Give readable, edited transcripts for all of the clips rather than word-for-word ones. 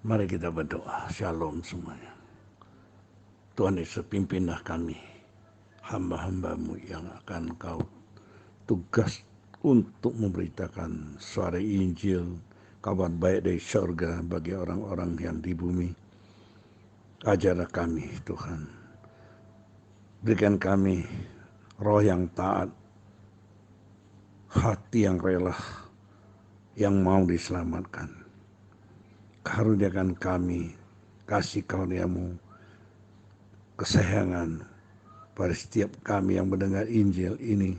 Mari kita berdoa. Shalom semuanya. Tuhan Yesus, pimpinlah kami, hamba-hambamu yang akan kau tugas untuk memberitakan suara Injil, kabar baik dari surga bagi orang-orang yang di bumi. Ajarlah kami, Tuhan. Berikan kami roh yang taat, hati yang rela, yang mau diselamatkan. Karuniakan kami kasih karunia-Mu, kesayangan pada setiap kami yang mendengar Injil ini,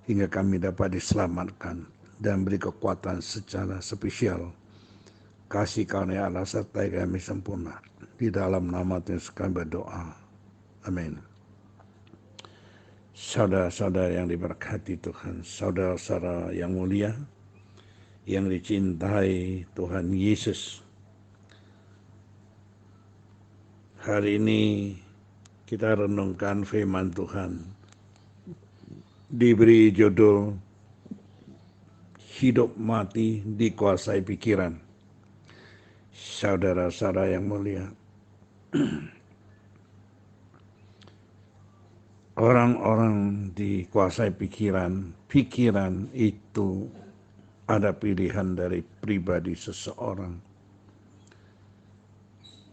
hingga kami dapat diselamatkan dan beri kekuatan secara spesial. Kasih karunia Allah sertai kami sempurna. Di dalam nama Tuhan Yesus kami berdoa. Amin. Saudara-saudara yang diberkati Tuhan, saudara-saudara yang mulia, yang dicintai Tuhan Yesus. Hari ini kita renungkan firman Tuhan, diberi judul hidup mati dikuasai pikiran. Saudara-saudara yang mulia, orang-orang dikuasai pikiran. Pikiran itu ada pilihan dari pribadi seseorang.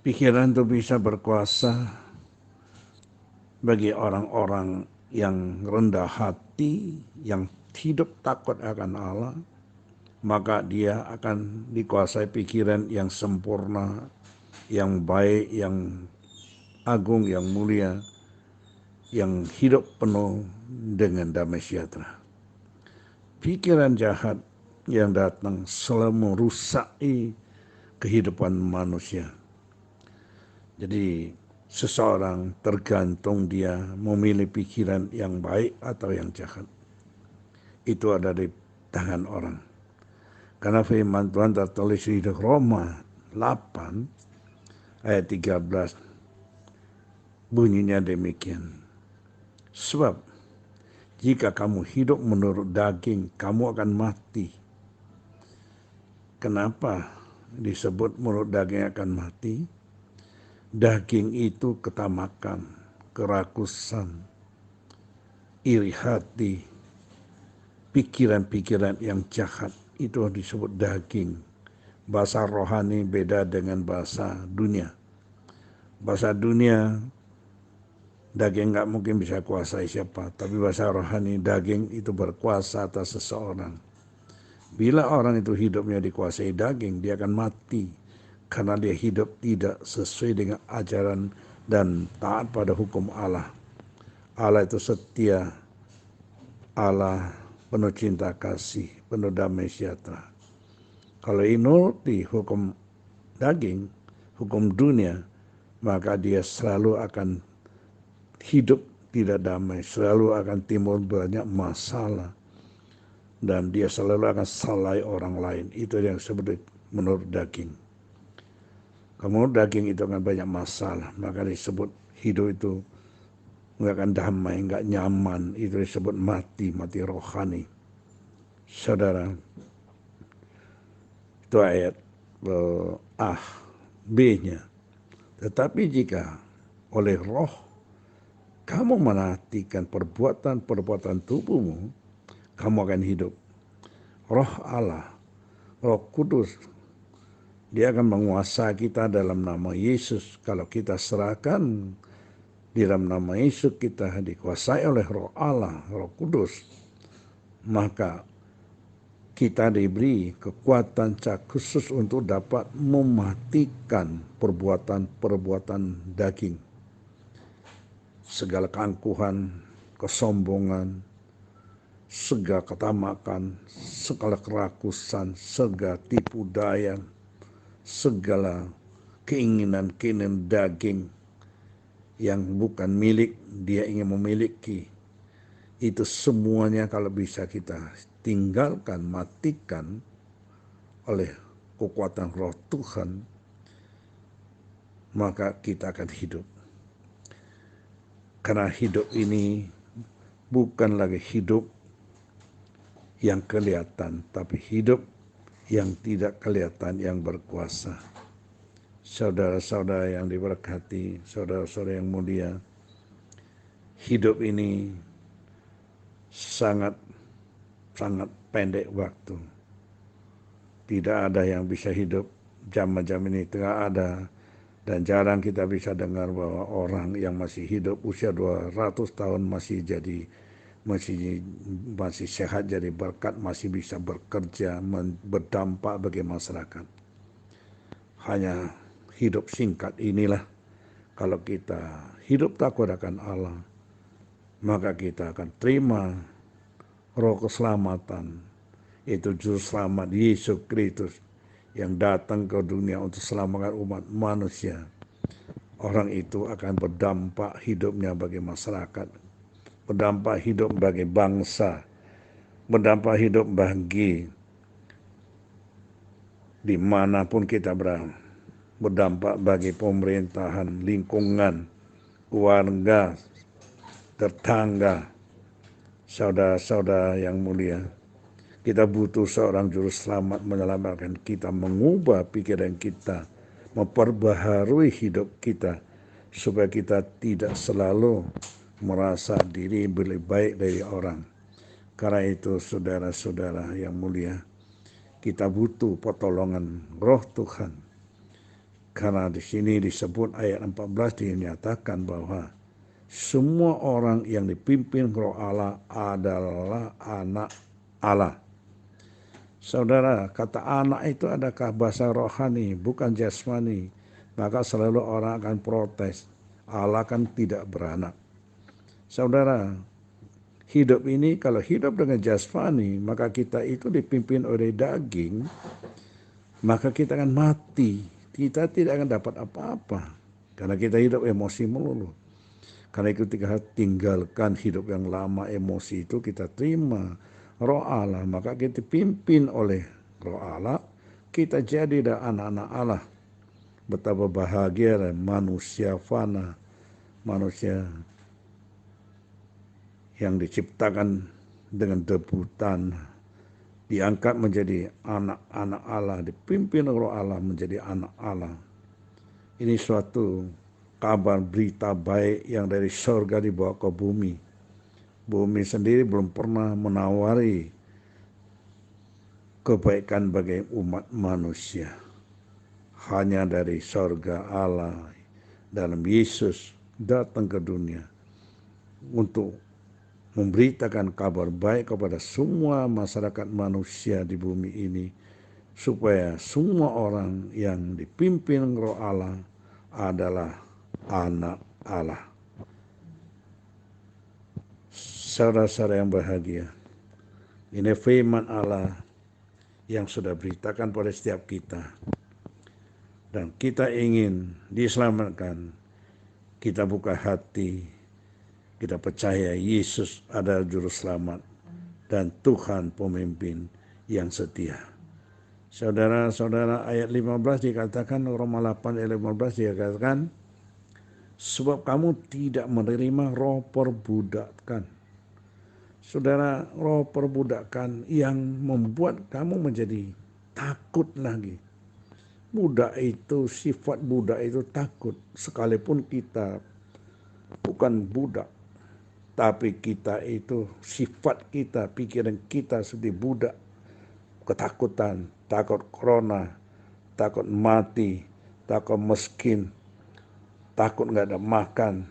Pikiran itu bisa berkuasa bagi orang-orang yang rendah hati, yang hidup takut akan Allah, maka dia akan dikuasai pikiran yang sempurna, yang baik, yang agung, yang mulia, yang hidup penuh dengan damai sejahtera. Pikiran jahat yang datang selalu merusaki kehidupan manusia. Jadi seseorang tergantung dia memilih pikiran yang baik atau yang jahat. Itu ada di tangan orang. Karena firman Tuhan tertulis di Roma 8 ayat 13 bunyinya demikian. Sebab jika kamu hidup menurut daging, kamu akan mati. Kenapa disebut menurut daging akan mati? Daging itu ketamakan, kerakusan, iri hati, pikiran-pikiran yang jahat, itu disebut daging. Bahasa rohani beda dengan bahasa dunia. Bahasa dunia, daging nggak mungkin bisa kuasai siapa, tapi bahasa rohani, daging itu berkuasa atas seseorang. Bila orang itu hidupnya dikuasai daging, dia akan mati. Karena dia hidup tidak sesuai dengan ajaran dan taat pada hukum Allah. Allah itu setia, Allah penuh cinta kasih, penuh damai sejahtera. Kalau menuruti hukum daging, hukum dunia, maka dia selalu akan hidup tidak damai, selalu akan timbul banyak masalah, dan dia selalu akan salai orang lain. Itu yang disebut menurut daging. Kalau daging itu akan banyak masalah, maka disebut hidup itu nggak akan damai, nggak nyaman. Itu disebut mati rohani. Saudara, itu ayat B-nya. Tetapi jika oleh roh kamu menatikan perbuatan-perbuatan tubuhmu, kamu akan hidup. Roh Allah, Roh Kudus, dia akan menguasai kita dalam nama Yesus. Kalau kita serahkan di dalam nama Yesus, kita dikuasai oleh Roh Allah, Roh Kudus, maka kita diberi kekuatan khusus untuk dapat mematikan perbuatan-perbuatan daging. Segala keangkuhan, kesombongan, segala ketamakan, segala kerakusan, segala tipu daya, segala keinginan-keinginan daging yang bukan milik, dia ingin memiliki. Itu semuanya kalau bisa kita tinggalkan, matikan oleh kekuatan Roh Tuhan, maka kita akan hidup. Karena hidup ini bukan lagi hidup yang kelihatan, tapi hidup yang tidak kelihatan, yang berkuasa. saudara-saudara yang diberkati, saudara-saudara yang mulia, hidup ini sangat pendek waktu. Tidak ada yang bisa hidup jam-jam ini, tidak ada. Dan jarang kita bisa dengar bahwa orang yang masih hidup usia 200 tahun masih sehat, jadi berkat, masih bisa bekerja, berdampak bagi masyarakat. Hanya hidup singkat inilah, kalau kita hidup takut akan Allah, maka kita akan terima roh keselamatan, itu juru selamat Yesus Kristus yang datang ke dunia untuk selamatkan umat manusia. Orang itu akan berdampak hidupnya bagi masyarakat, berdampak hidup bagi bangsa, berdampak hidup bagi dimanapun kita berada, berdampak bagi pemerintahan, lingkungan, keluarga, tetangga. Saudara-saudara yang mulia, kita butuh seorang juru selamat menyelamatkan kita, mengubah pikiran kita, memperbaharui hidup kita, supaya kita tidak selalu merasa diri lebih baik dari orang. Karena itu saudara-saudara yang mulia, kita butuh pertolongan roh Tuhan. Karena di sini disebut ayat 14 dinyatakan bahwa semua orang yang dipimpin roh Allah adalah anak Allah. Saudara, kata anak itu adakah bahasa rohani, bukan jasmani. Maka selalu orang akan protes. Allah kan tidak beranak. Saudara, hidup ini kalau hidup dengan jasmani, maka kita itu dipimpin oleh daging, maka kita akan mati. Kita tidak akan dapat apa-apa. Karena kita hidup emosi melulu. Karena itu ketika tinggalkan hidup yang lama emosi itu, kita terima roh Allah, maka kita dipimpin oleh roh Allah, kita jadi anak-anak Allah. Betapa bahagia manusia fana, manusia yang diciptakan dengan debu tanah, diangkat menjadi anak-anak Allah, dipimpin roh Allah menjadi anak Allah. Ini suatu kabar berita baik yang dari surga dibawa ke bumi. Bumi sendiri belum pernah menawari kebaikan bagi umat manusia. Hanya dari surga Allah dalam Yesus datang ke dunia untuk memberitakan kabar baik kepada semua masyarakat manusia di bumi ini, supaya semua orang yang dipimpin roh Allah adalah anak Allah. Saudara-saudara yang bahagia, ini firman Allah yang sudah beritakan pada setiap kita. Dan kita ingin diselamatkan, kita buka hati, kita percaya Yesus adalah juru selamat dan Tuhan pemimpin yang setia. Saudara-saudara, ayat 15 dikatakan, Roma 8 ayat 15 dikatakan, sebab kamu tidak menerima roh perbudakan. Saudara, roh perbudakan yang membuat kamu menjadi takut lagi. Budak itu, sifat budak itu takut. Sekalipun kita bukan budak, tapi kita itu, sifat kita, pikiran kita seperti budak. Ketakutan, takut corona, takut mati, takut miskin, takut nggak ada makan,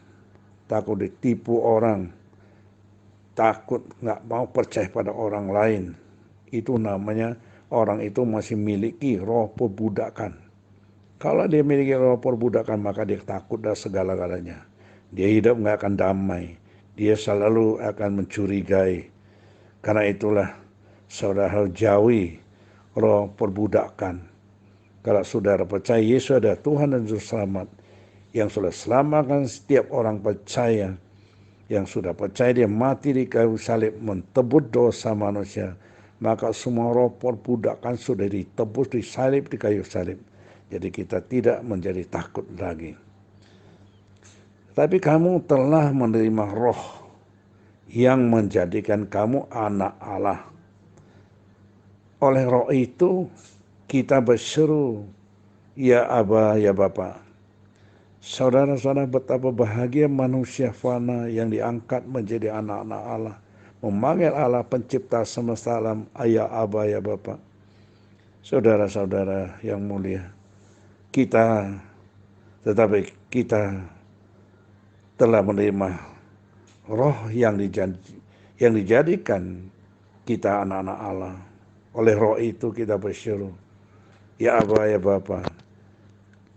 takut ditipu orang, takut nggak mau percaya pada orang lain. Itu namanya orang itu masih memiliki roh perbudakan. Kalau dia memiliki roh perbudakan, maka dia takut dan segala-galanya. Dia hidup nggak akan damai. Dia selalu akan mencurigai. Karena itulah saudara harus jauhi roh perbudakan. Kalau saudara percaya Yesus adalah Tuhan dan Juru Selamat, yang sudah selamatkan setiap orang percaya, yang sudah percaya dia mati di kayu salib mentebus dosa manusia, maka semua roh perbudakan sudah ditebus di salib, di kayu salib. Jadi kita tidak menjadi takut lagi. Tapi kamu telah menerima roh yang menjadikan kamu anak Allah. Oleh roh itu kita berseru, Ya Aba, ya Bapa. Saudara-saudara, betapa bahagia manusia fana yang diangkat menjadi anak-anak Allah. Memanggil Allah pencipta semesta alam, ya Aba, ya Bapa. Saudara-saudara yang mulia, tetapi kita telah menerima roh yang dijadikan kita anak-anak Allah. Oleh roh itu kita berseru, ya Aba, ya Bapa.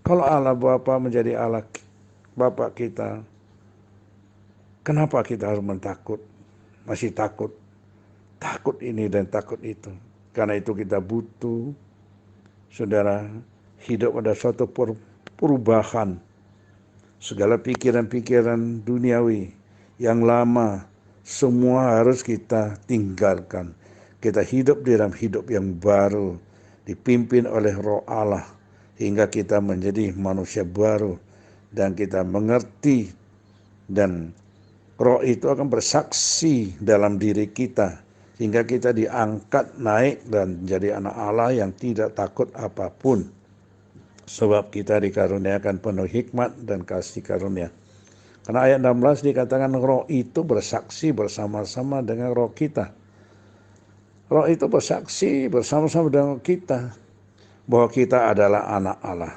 Kalau Allah Bapa menjadi Allah Bapa kita, kenapa kita harus mentakut? Masih takut ini dan takut itu. Karena itu kita butuh, saudara, hidup pada suatu perubahan. Segala pikiran-pikiran duniawi yang lama semua harus kita tinggalkan. Kita hidup dalam hidup yang baru, dipimpin oleh Roh Allah, hingga kita menjadi manusia baru dan kita mengerti, dan Roh itu akan bersaksi dalam diri kita hingga kita diangkat naik dan menjadi anak Allah yang tidak takut apapun. Sebab kita dikaruniakan penuh hikmat dan kasih karunia. Karena ayat 16 dikatakan Roh itu bersaksi bersama-sama dengan roh kita. Roh itu bersaksi bersama-sama dengan kita bahwa kita adalah anak Allah.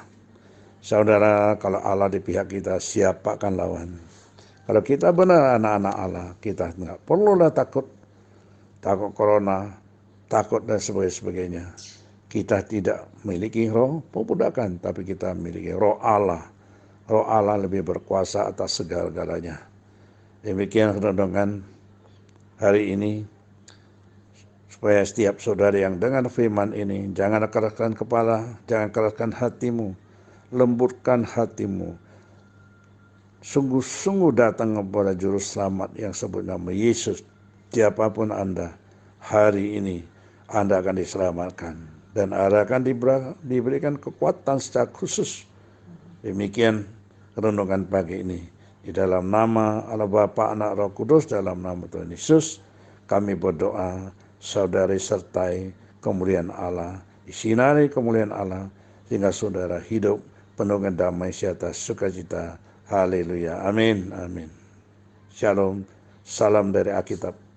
Saudara, kalau Allah di pihak kita, siapa akan lawan? Kalau kita benar anak-anak Allah, kita nggak perlulah takut corona, takut dan sebagainya. Kita tidak memiliki roh pemudakan, tapi kita memiliki roh Allah. Roh Allah lebih berkuasa atas segala-galanya. Demikian renungan hari ini, supaya setiap saudara yang dengar firman ini, jangan keraskan kepala, jangan keraskan hatimu, lembutkan hatimu. Sungguh-sungguh datang kepada Juru Selamat yang sebut nama Yesus. Siapapun Anda, hari ini Anda akan diselamatkan dan Anda akan diberikan kekuatan secara khusus. Demikian renungan pagi ini. Di dalam nama Allah Bapa, Anak, Roh Kudus, dalam nama Tuhan Yesus, kami berdoa, saudari sertai kemuliaan Allah, disinari kemuliaan Allah, sehingga saudara hidup penuh dengan damai sejahtera sukacita. Haleluya. Amin. Amin. Shalom. Salam dari Alkitab.